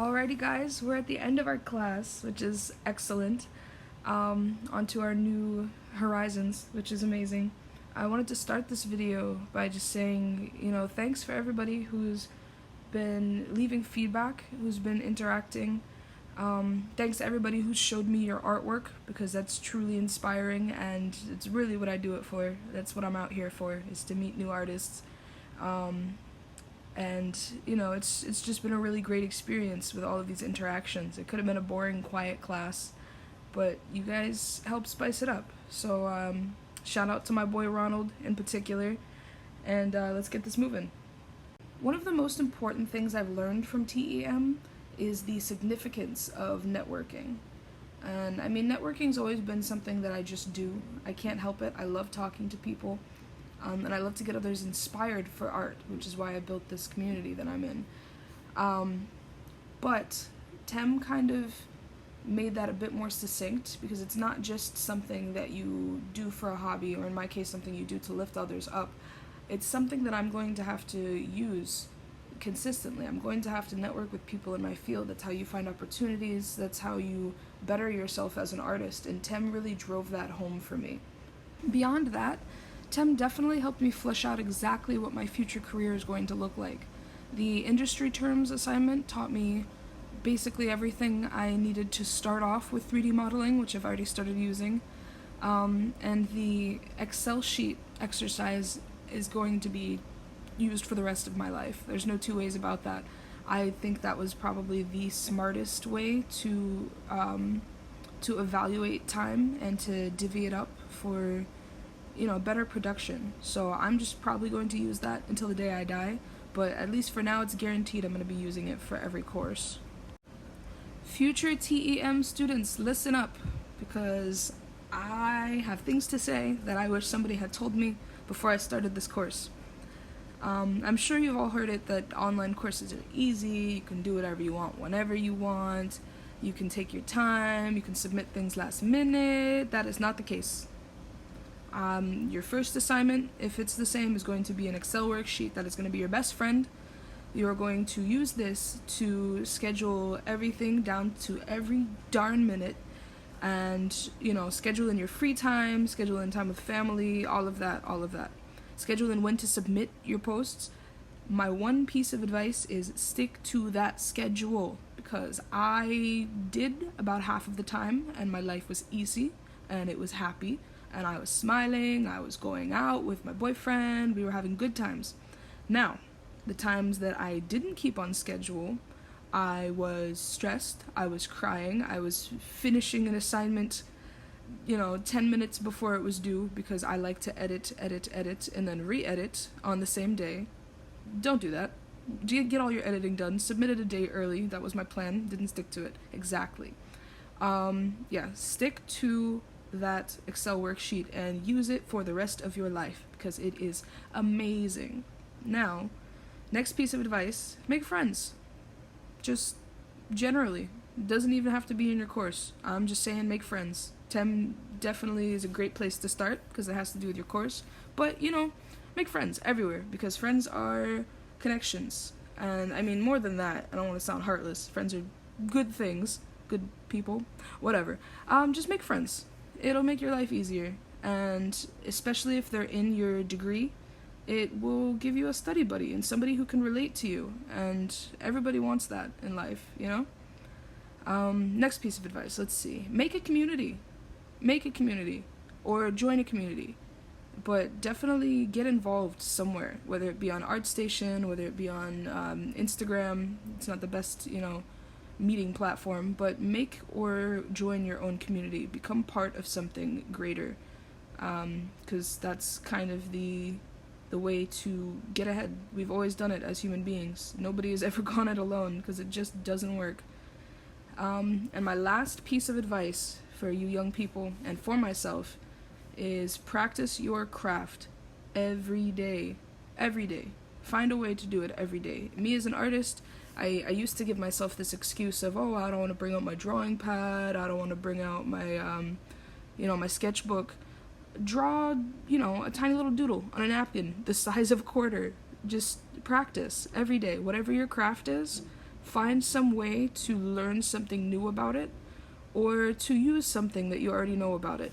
Alrighty guys, we're at the end of our class, which is excellent. Onto our new horizons, which is amazing. I wanted to start this video by just saying, thanks for everybody who's been leaving feedback, who's been interacting. Thanks to everybody who showed me your artwork, because that's truly inspiring and it's really what I do it for. That's what I'm out here for, is to meet new artists. And it's just been a really great experience with all of these interactions. It could have been a boring, quiet class, but you guys helped spice it up. So shout out to my boy Ronald in particular, and let's get this moving. One of the most important things I've learned from TEM is the significance of networking. And I mean, networking's always been something that I just do. I can't help it. I love talking to people. And I love to get others inspired for art, which is why I built this community that I'm in. But TEM kind of made that a bit more succinct, because it's not just something that you do for a hobby, or in my case, something you do to lift others up. It's something that I'm going to have to use consistently. I'm going to have to network with people in my field. That's how you find opportunities. That's how you better yourself as an artist. And TEM really drove that home for me. Beyond that, TEM definitely helped me flesh out exactly what my future career is going to look like. The industry terms assignment taught me basically everything I needed to start off with 3D modeling, which I've already started using. And the Excel sheet exercise is going to be used for the rest of my life. There's no two ways about that. I think that was probably the smartest way to evaluate time and to divvy it up for better production. So I'm just probably going to use that until the day I die, but at least for now it's guaranteed I'm going to be using it for every course. Future TEM students, listen up, because I have things to say that I wish somebody had told me before I started this course. I'm sure you've all heard it that online courses are easy, you can do whatever you want whenever you want, you can take your time, you can submit things last minute. That is not the case. Your first assignment, if it's the same, is going to be an Excel worksheet that is going to be your best friend. You're going to use this to schedule everything down to every darn minute, and schedule in your free time, schedule in time with family, all of that. Schedule in when to submit your posts. My one piece of advice is stick to that schedule, because I did about half of the time and my life was easy and it was happy. And I was smiling, I was going out with my boyfriend, we were having good times. Now, the times that I didn't keep on schedule, I was stressed, I was crying, I was finishing an assignment, 10 minutes before it was due, because I like to edit, and then re-edit on the same day. Don't do that. Get all your editing done, submit it a day early. That was my plan, didn't stick to it. Exactly. Stick to that Excel worksheet and use it for the rest of your life, because it is amazing. Now, next piece of advice, make friends. Just generally. It doesn't even have to be in your course. I'm just saying, make friends. TEM definitely is a great place to start, because it has to do with your course. But, make friends everywhere, because friends are connections. And I mean, more than that, I don't want to sound heartless. Friends are good things, good people, whatever. Just make friends. It'll make your life easier, and especially if they're in your degree, it will give you a study buddy and somebody who can relate to you, and everybody wants that in life, Next piece of advice, let's see. Make a community, or join a community, but definitely get involved somewhere, whether it be on ArtStation, whether it be on Instagram. It's not the best, meeting platform, but make or join your own community. Become part of something greater, because that's kind of the way to get ahead. We've always done it as human beings. Nobody has ever gone it alone, because it just doesn't work. And my last piece of advice for you young people, and for myself, is practice your craft every day. Find a way to do it every day. Me as an artist, I used to give myself this excuse of, I don't want to bring out my drawing pad, I don't want to bring out my, my sketchbook. Draw, a tiny little doodle on a napkin the size of a quarter. Just practice every day. Whatever your craft is, find some way to learn something new about it or to use something that you already know about it.